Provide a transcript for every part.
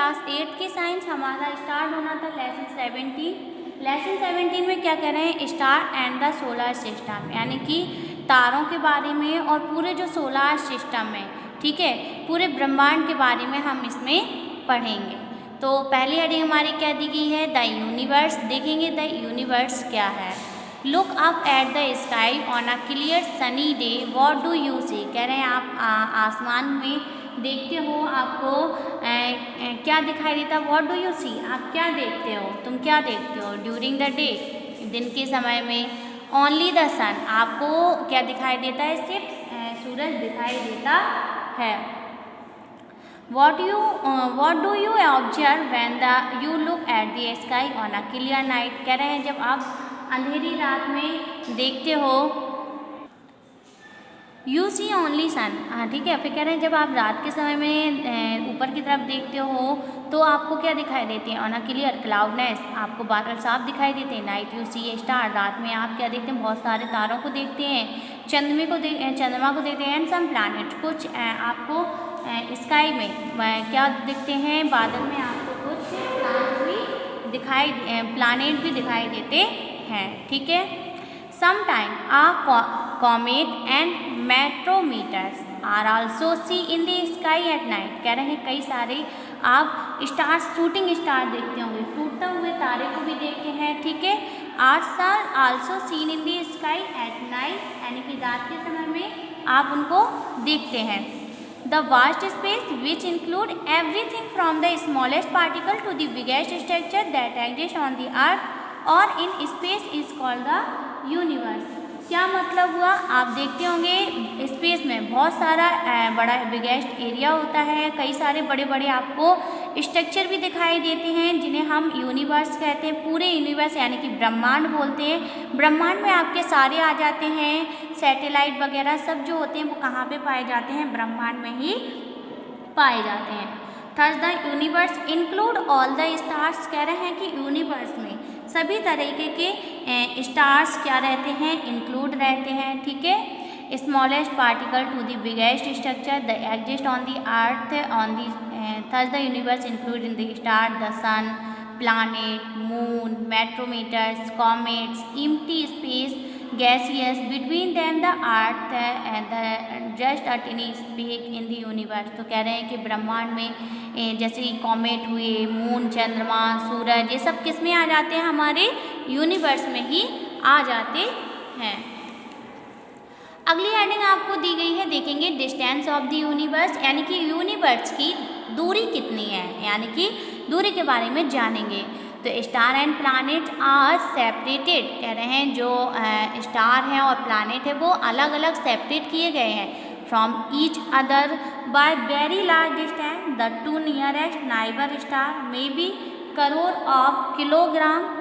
Class 8 की science हमारा start होना था लेसन 17। लेसन 17 में क्या कह रहे हैं, star and the solar system, यानी कि तारों के बारे में और पूरे जो सोलर सिस्टम है, ठीक है, पूरे ब्रह्मांड के बारे में हम इसमें पढ़ेंगे। तो पहली हेडिंग हमारी क्या दी गई है, द यूनिवर्स। देखेंगे द यूनिवर्स क्या है। Look up at the sky on a clear sunny day, what do you see. कह रहे हैं आप आसमान में देखते हो, आपको क्या दिखाई देता है, वॉट डू यू सी, आप क्या देखते हो, तुम क्या देखते हो। ड्यूरिंग द डे, दिन के समय में, ओनली द सन, आपको क्या दिखाई देता है, सिर्फ सूरज दिखाई देता है। What do you observe when you look at the sky on a clear night। कह रहे हैं जब आप अंधेरी रात में देखते हो, यू सी ओनली सन, हाँ ठीक है। फिर कह रहे हैं जब आप रात के समय में ऊपर की तरफ देखते हो तो आपको क्या दिखाई देते हैं, ऑन अ क्लियर क्लाउडनेस, आपको बादल साफ दिखाई देते हैं। Night you see a star, रात में आप क्या देखते हैं, बहुत सारे तारों को देखते हैं, चंद्रमा को देखते हैं। एंड सम प्लैनेट, कुछ आपको स्काई में क्या दिखते हैं, बादल में आपको कुछ प्लैनेट भी दिखाई देते हैं, ठीक है। Sometime comet and meteors are also see in the sky at night. कह रहे हैं कई सारे आप स्टार, शूटिंग स्टार देखते होंगे, टूटते हुए तारे को भी देखते हैं, ठीक है। Stars are also seen in the sky at night, यानी कि रात के समय में आप उनको देखते हैं। The vast space which include everything from the smallest particle to the biggest structure that exists on the earth or in space is called the universe। क्या मतलब हुआ, आप देखते होंगे स्पेस में बहुत सारा बड़ा बिगेस्ट एरिया होता है, कई सारे बड़े बड़े आपको स्ट्रक्चर भी दिखाई देते हैं जिन्हें हम यूनिवर्स कहते हैं। पूरे यूनिवर्स यानी कि ब्रह्मांड बोलते हैं। ब्रह्मांड में आपके सारे आ जाते हैं, सैटेलाइट वगैरह सब जो होते हैं वो कहाँ पे पाए जाते हैं, ब्रह्मांड में ही पाए जाते हैं। Thus the universe include all the stars. कह रहे हैं कि यूनिवर्स में सभी तरीके के स्टार्स क्या रहते हैं, इंक्लूड रहते हैं, ठीक है। Smallest particle to the biggest structure the exist on the earth on the thus the universe include in the star the sun, planet, moon, meteorometers, comets, empty space, gaseous, between them the earth and the just a tiny speck in the universe। तो कह रहे हैं कि ब्रह्मांड में जैसे comet हुए, moon, चंद्रमा, सूरज, ये सब किस में आ जाते हैं, हमारे यूनिवर्स में ही आ जाते हैं। अगली हेडिंग आपको दी गई है, देखेंगे डिस्टेंस ऑफ द यूनिवर्स, यानी कि यूनिवर्स की दूरी कितनी है, यानी कि दूरी के बारे में जानेंगे। तो star and planet are separated. कह रहे हैं जो स्टार हैं और प्लैनेट है वो अलग अलग सेपरेट किए गए हैं from each other by very large distance. The two nearest neighbour star may be crore of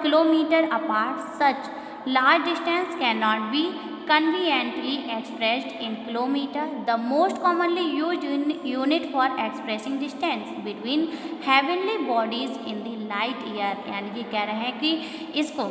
kilometre apart. Such large distance cannot be conveniently expressed in kilometer, the most commonly used unit for expressing distance between heavenly bodies in the light year। यानी कि कह रहे हैं कि इसको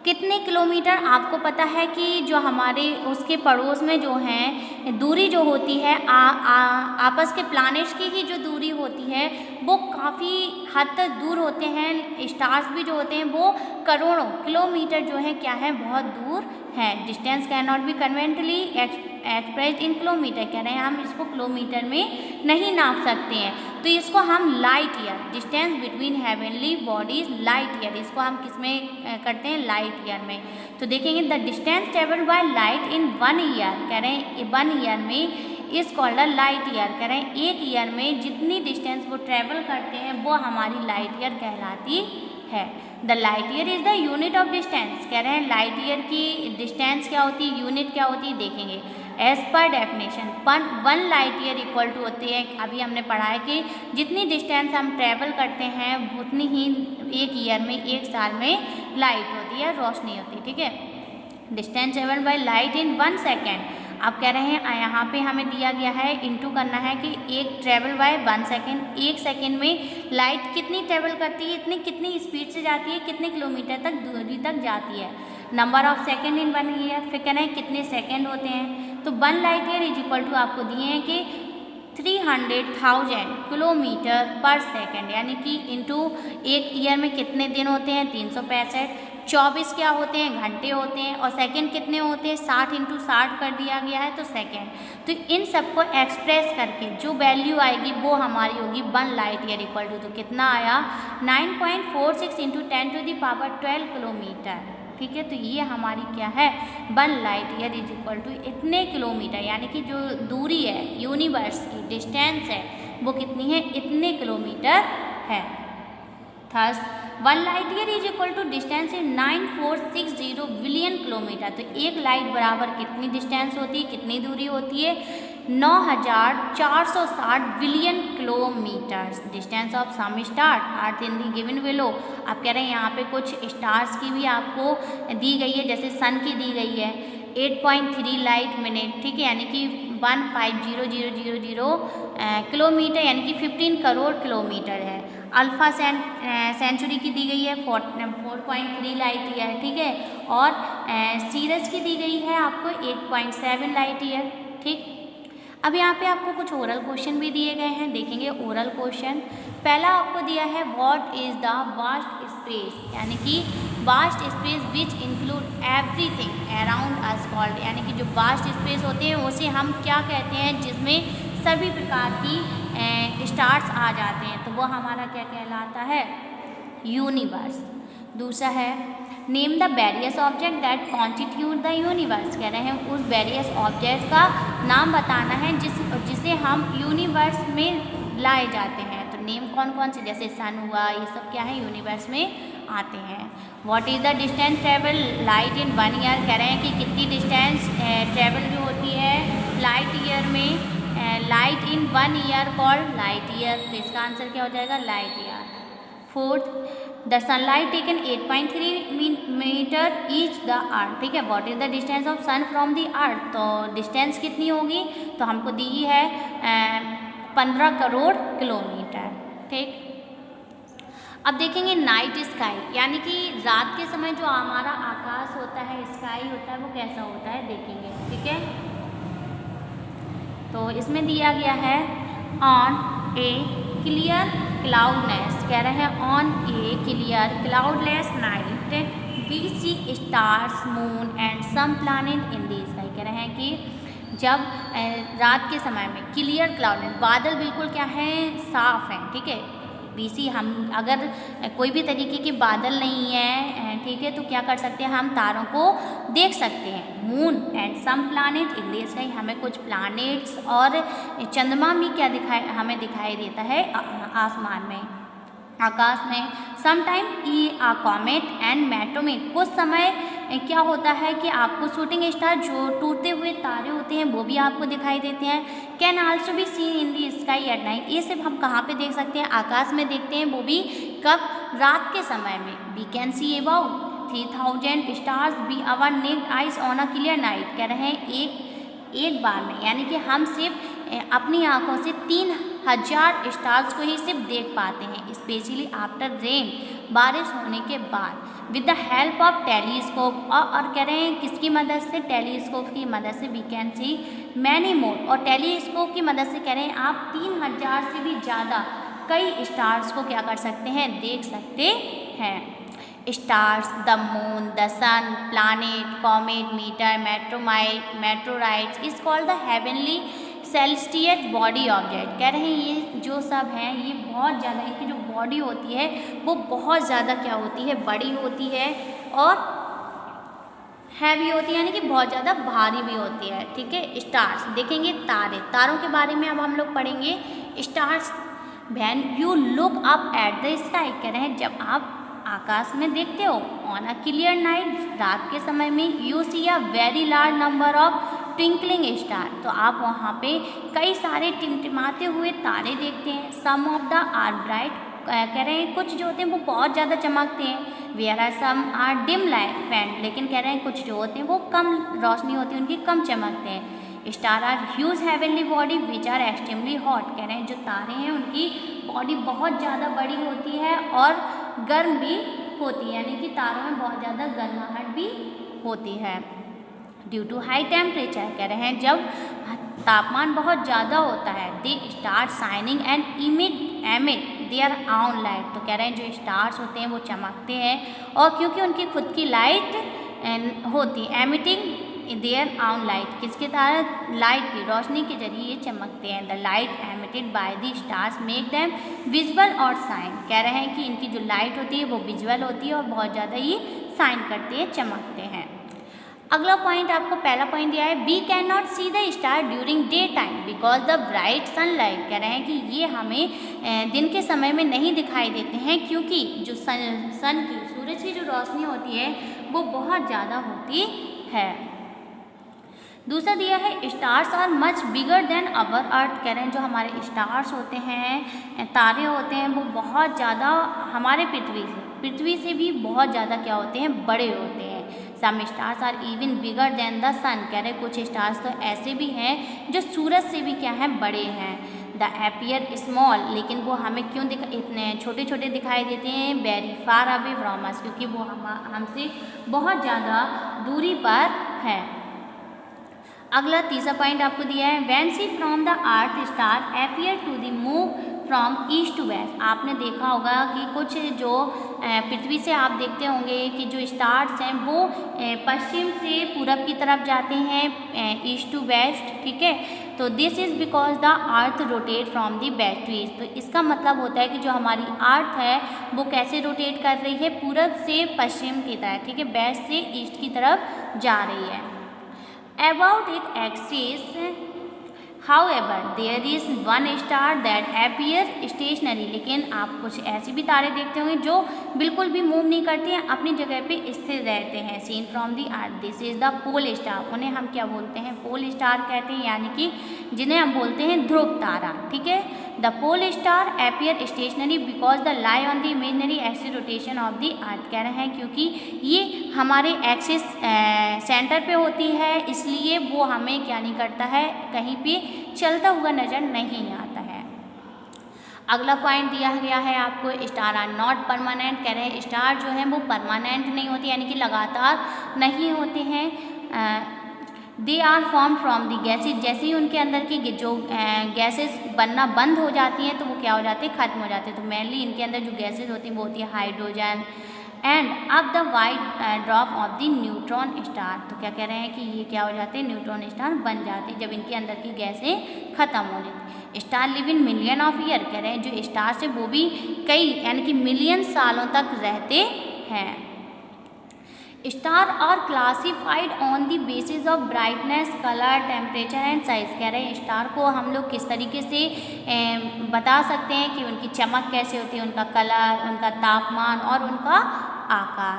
कितने kilometre, आपको पता है कि जो हमारे उसके पड़ोस में जो हैं दूरी जो होती है आपस के प्लैनेट्स की ही जो दूरी होती है वो काफ़ी हद तक दूर होते हैं। स्टार्स भी जो होते हैं वो करोड़ों किलोमीटर जो है क्या है, बहुत दूर है। Distance can not be conventionally expressed in kilometre. कह रहे हैं हम इसको किलोमीटर में नहीं नाप सकते हैं, तो इसको हम light year, distance between heavenly bodies light year, इसको हम किस में करते हैं, लाइट ईयर में। तो देखेंगे the distance travelled by light in 1 year. कह रहे हैं 1 ईयर में इस कॉल्ड लाइट ईयर। कह रहे हैं एक ईयर में जितनी डिस्टेंस वो ट्रेवल करते हैं वो हमारी लाइट ईयर कहलाती है। The light year is the unit of distance. कह रहे हैं लाइट ईयर की डिस्टेंस क्या होती है, यूनिट क्या होती है, देखेंगे as per definition 1 light year equal to होती है, अभी हमने पढ़ा है कि जितनी डिस्टेंस हम ट्रेवल करते हैं उतनी ही एक ईयर में, एक साल में लाइट होती है, रोशनी होती है, ठीक है। Distance travel by light in 1 second. अब कह रहे हैं यहाँ पे हमें दिया गया है, इंटू करना है कि एक ट्रेवल बाय 1 सेकेंड, एक सेकेंड में लाइट कितनी ट्रेवल करती है, इतनी कितनी स्पीड से जाती है, कितने किलोमीटर तक दूरी तक जाती है। Number of second in 1 year, फिर कह रहे हैं कितने सेकेंड होते हैं, तो 1 light year is equal to आपको दिए हैं कि 300,000 किलोमीटर पर सेकेंड, यानी कि इंटू एक ईयर में कितने दिन होते हैं 365, 24 क्या होते हैं घंटे होते हैं, और सेकंड कितने होते हैं 60 इंटू 60 कर दिया गया है तो सेकंड। तो इन सबको एक्सप्रेस करके जो वैल्यू आएगी वो हमारी होगी 1 लाइट ईयर इक्वल टू, तो कितना आया 9.46 इंटू 10⁻12 किलोमीटर। ठीक है, तो ये हमारी क्या है 1 light year is equal to इतने किलोमीटर, यानी कि जो दूरी है यूनिवर्स की डिस्टेंस है वो कितनी है इतने किलोमीटर है। Thus 1 light year is equal to distance in 9460 billion kilometre. तो एक लाइट बराबर कितनी डिस्टेंस होती है, कितनी दूरी होती है 9460 billion kilometre. Distance of some star earth in the given below. आप कह रहे हैं यहाँ पे कुछ स्टार्स की भी आपको दी गई है, जैसे सन की दी गई है 8.3 लाइट मिनट, ठीक है, यानी कि 150,000 किलोमीटर, यानी कि 15 करोड़ किलोमीटर है। अल्फा सेंचुरी की दी गई है 4.3 लाइट ईयर, ठीक है, और सीरस की दी गई है आपको 8.7 लाइट ईयर। ठीक, अब यहाँ पे आपको कुछ ओरल क्वेश्चन भी दिए गए हैं, देखेंगे ओरल क्वेश्चन। पहला आपको दिया है what is the vast space, यानी कि vast space which include everything around us called, यानी कि जो वास्ट स्पेस होते हैं उसे हम क्या कहते हैं जिसमें सभी प्रकार की स्टार्स आ जाते हैं, तो वो हमारा क्या कहलाता है यूनिवर्स। दूसरा है name the various object that constitute the universe, कह रहे हैं उस वेरियस ऑब्जेक्ट का नाम बताना है जिसे हम यूनिवर्स में लाए जाते हैं। तो नेम कौन कौन से, जैसे सन हुआ, ये सब क्या है यूनिवर्स में आते हैं। What is the distance travel light in 1 year, कह रहे हैं कि कितनी डिस्टेंस ट्रेवल जो होती है लाइट ईयर में, light in 1 year called light year, तो इसका आंसर क्या हो जाएगा light year. Fourth the sunlight taken 8.3 metre each the earth, ठीक है, what is the distance of sun from the earth, तो डिस्टेंस कितनी होगी, तो हमको दी है 15 करोड़ किलोमीटर। ठीक, अब देखेंगे नाइट स्काई, यानी कि रात के समय जो हमारा आकाश होता है स्काई होता है वो कैसा होता है देखेंगे। ठीक है, तो इसमें दिया गया है ऑन ए क्लियर क्लाउडलेस, कह रहे हैं on a clear cloudless night we see stars moon and some planet in the sky, कह रहे हैं कि जब रात के समय में क्लियर क्लाउडलेस, बादल बिल्कुल क्या है साफ हैं, ठीक है, बीसी हम अगर कोई भी तरीके के बादल नहीं है, ठीक है, तो क्या कर सकते हैं हम तारों को देख सकते हैं। Moon and some planet in the sky, हमें कुछ प्लैनेट्स और चंद्रमा भी क्या हमें दिखाई देता है आसमान में, आकाश में। समटाइम ई आ कॉमेट एंड मेट्रोमेट, कुछ समय क्या होता है कि आपको शूटिंग स्टार जो टूटते हुए तारे होते हैं वो भी आपको दिखाई देते हैं। Can also be seen in the sky at night, ये सिर्फ हम कहाँ पे देख सकते हैं आकाश में देखते हैं, वो भी कब रात के समय में। We can see about 3000 stars be our naked eyes on a clear night, कह रहे हैं एक बार में, यानी कि हम सिर्फ अपनी आंखों से 3000 स्टार्स को ही सिर्फ देख पाते हैं, स्पेशली आफ्टर रेन, बारिश होने के बाद, with the help of telescope, और कह रहे हैं किसकी मदद से, टेलीस्कोप की मदद से। We can see many more, और टेलीस्कोप की मदद से कह रहे हैं आप 3000 से भी ज़्यादा कई स्टार्स को क्या कर सकते हैं देख सकते हैं। Stars, the moon, the sun, planet, comet, meteor, meteorites is called the heavenly celestial body object, कह रहे हैं ये जो सब हैं ये बहुत ज़्यादा, इनकी जो बॉडी होती है वो बहुत ज़्यादा क्या होती है बड़ी होती है और हैवी होती है, यानी कि बहुत ज़्यादा भारी भी होती है। ठीक है, स्टार्स देखेंगे, तारे, तारों के बारे में अब हम लोग पढ़ेंगे। Stars when you look up at the sky, कह रहे हैं जब आप आकाश में देखते हो ऑन अ क्लियर नाइट, रात के समय में, you see a very large number of twinkling star, तो आप वहाँ पे कई सारे टिमटिमाते हुए तारे देखते हैं। सम ऑफ द आर ब्राइट, कह रहे हैं कुछ जो होते हैं वो बहुत ज़्यादा चमकते हैं। Where are some are dim light faint, लेकिन कह रहे हैं कुछ जो होते हैं वो कम रोशनी होती है उनकी, कम चमकते हैं। Star are huge heavenly body which are extremely hot, कह रहे हैं जो तारे हैं उनकी बॉडी बहुत ज़्यादा बड़ी होती है और गर्म भी होती है, यानी कि तारों में बहुत ज़्यादा गर्माहट भी होती है। ड्यू टू हाई टेम्परेचर, कह रहे हैं जब तापमान बहुत ज़्यादा होता है, they start shining and emit their own light. तो कह रहे हैं जो स्टार्स होते हैं वो चमकते हैं और क्योंकि उनकी खुद की लाइट होती है, एमिटिंग देयर ऑन लाइट, किसके द्वारा, लाइट की रोशनी के जरिए ये चमकते हैं। The light emitted by the stars make them visual और साइन। कह रहे हैं कि इनकी जो लाइट होती है वो विजुअल होती है और बहुत ज़्यादा ही साइन करते हैं, चमकते हैं। अगला पॉइंट आपको पहला पॉइंट दिया है, we can not see the star during day time because the bright sunlight. कह रहे हैं कि ये हमें दिन के समय में नहीं दिखाई देते हैं क्योंकि जो सन की, सूरज की जो रोशनी होती है वो बहुत ज़्यादा होती है। दूसरा दिया है, stars are much bigger than our earth. कह रहे हैं जो हमारे स्टार्स होते हैं, तारे होते हैं, वो बहुत ज़्यादा हमारे पृथ्वी से भी बहुत ज़्यादा क्या होते हैं, बड़े होते हैं। Some stars are even bigger than the sun. कह रहे कुछ स्टार्स तो ऐसे भी हैं जो सूरज से भी क्या हैं, बड़े हैं। द अपीयर स्मॉल, लेकिन वो हमें क्यों इतने छोटे छोटे दिखाई देते हैं, very far away from us, क्योंकि वो हमसे बहुत ज़्यादा दूरी पर है। अगला तीसरा पॉइंट आपको दिया है, when see from the earth star appear to the move from east to west. आपने देखा होगा कि कुछ जो पृथ्वी से आप देखते होंगे कि जो स्टार्स हैं वो पश्चिम से पूरब की तरफ जाते हैं, ईस्ट टू वेस्ट, ठीक है। तो this is because the earth rotate from the west to east. तो इसका मतलब होता है कि जो हमारी अर्थ है वो कैसे रोटेट कर रही है, पूरब से पश्चिम की तरफ, ठीक है, वेस्ट से ईस्ट की तरफ जा रही है। About its axis, however, there is one star that appears stationary। लेकिन आप कुछ ऐसे भी तारे देखते होंगे जो बिल्कुल भी मूव नहीं करते हैं, अपनी जगह पे स्थिर रहते हैं। Seen from the earth, this is the pole star. उन्हें हम क्या बोलते हैं, पोल स्टार कहते हैं, यानी कि जिन्हें हम बोलते हैं ध्रुव तारा, ठीक है। The pole star appear stationary because the lie on the imaginary axis rotation of the earth. कह रहे हैं क्योंकि ये हमारे एक्सिस सेंटर पे होती है, इसलिए वो हमें क्या नहीं करता है, कहीं पे चलता हुआ नज़र नहीं आता है। अगला पॉइंट दिया गया है आपको, स्टार आर नॉट परमानेंट। कह रहे हैं स्टार जो हैं वो परमानेंट नहीं होती, यानी कि लगातार नहीं होते हैं। They are form from the gases. जैसे ही उनके अंदर की जो गैसेस बनना बंद हो जाती हैं तो वो क्या हो जाते हैं, खत्म हो जाते हैं। तो मेनली इनके अंदर जो गैसेज होती हैं वो होती है हाइड्रोजन एंड अब the white drop of the neutron star. तो क्या कह रहे हैं कि ये क्या हो जाते हैं, न्यूट्रॉन स्टार बन जाते हैं जब इनके अंदर की गैसें खत्म हो जाती। Star live in million of year. कह रहे हैं जो स्टार्स है वो भी कई यानी कि मिलियन सालों तक रहते हैं। Star are classified on the basis of brightness, colour, temperature and size. कह रहे हैं स्टार को हम लोग किस तरीके से बता सकते हैं कि उनकी चमक कैसे होती है, उनका कलर, उनका तापमान और उनका आकार।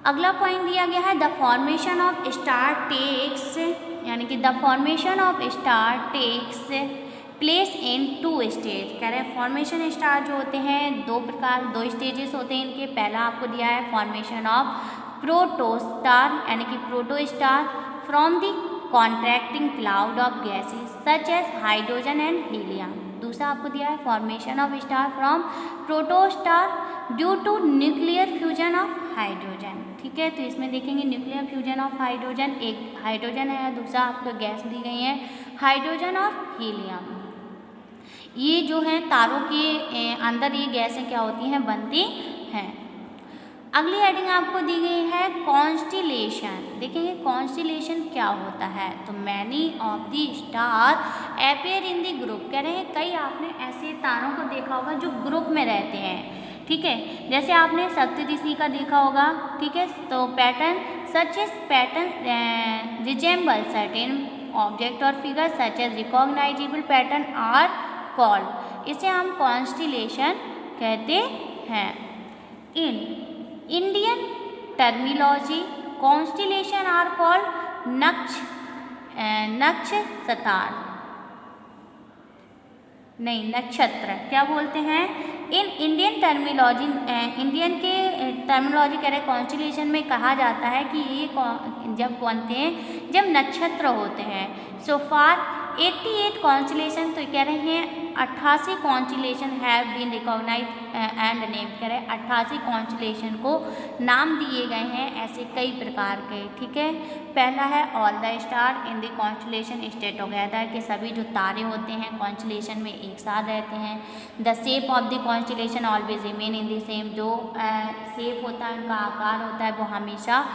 अगला पॉइंट दिया गया है, the formation of star takes, यानी कि the formation of star takes place in 2 stage. कह रहे हैं फॉर्मेशन स्टार जो होते हैं दो स्टेजेस होते हैं इनके। पहला आपको दिया है फॉर्मेशन ऑफ प्रोटोस्टार, यानी कि protostar from the contracting cloud of gases such as hydrogen and helium. दूसरा आपको दिया है formation of star from protostar due to nuclear fusion of hydrogen, ठीक है। तो इसमें देखेंगे न्यूक्लियर फ्यूजन ऑफ हाइड्रोजन, एक हाइड्रोजन है, दूसरा आपको गैस दी गई है हाइड्रोजन और हीलियम। ये जो है तारों के अंदर ये गैसें क्या होती हैं, बनती हैं। अगली हेडिंग आपको दी गई है कॉन्स्टिलेशन। देखेंगे कॉन्स्टिलेशन क्या होता है। तो many of the star appear in the group. कह रहे हैं कई आपने ऐसे तारों को देखा होगा जो ग्रुप में रहते हैं, ठीक है। जैसे आपने सप्तऋषि का देखा होगा, ठीक है। तो pattern such as pattern resemble certain object or figure such as recognisable pattern are called. इसे हम कॉन्स्टिलेशन कहते हैं। In Indian terminology constellation are called nakshatra क्या बोलते हैं। इन इंडियन टर्मिनोलॉजी, इंडियन के टर्मिनोलॉजी कह रहे हैं कॉन्स्टिलेशन में कहा जाता है कि ये जब बनते हैं जब नक्षत्र होते हैं। सो फार 88 कॉन्स्टिलेशन, तो कह रहे हैं 88 constellation have been recognise and name, कह रहे 88 कॉन्स्टलेशन को नाम दिए गए हैं ऐसे कई प्रकार के, ठीक है। पहला है all the star in the constellation stay together, कि सभी जो तारे होते हैं कॉन्स्टलेशन में एक साथ रहते हैं। The shape of the constellation always remain in the same, जो शेप होता है उनका आकार होता है वो हमेशा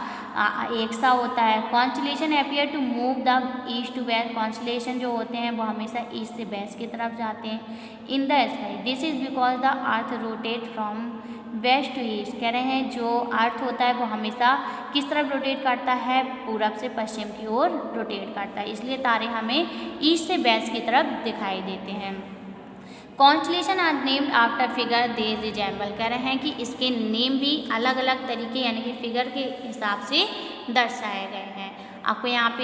एक सा होता है। Constellation appear to move the east to west, constellation जो होते हैं वो हमेशा ईस्ट से वेस्ट की तरफ जाते हैं in the sky. This is because the earth rotate from west to east, कह रहे हैं जो अर्थ होता है वो हमेशा किस तरफ रोटेट करता है, पूरब से पश्चिम की ओर रोटेट करता है, इसलिए तारे हमें ईस्ट से वेस्ट की तरफ दिखाई देते हैं। Constellation are named after figure they resemble, कह रहे हैं कि इसके नेम भी अलग अलग तरीके यानी कि फिगर के हिसाब से दर्शाए गए हैं। आपको यहाँ पे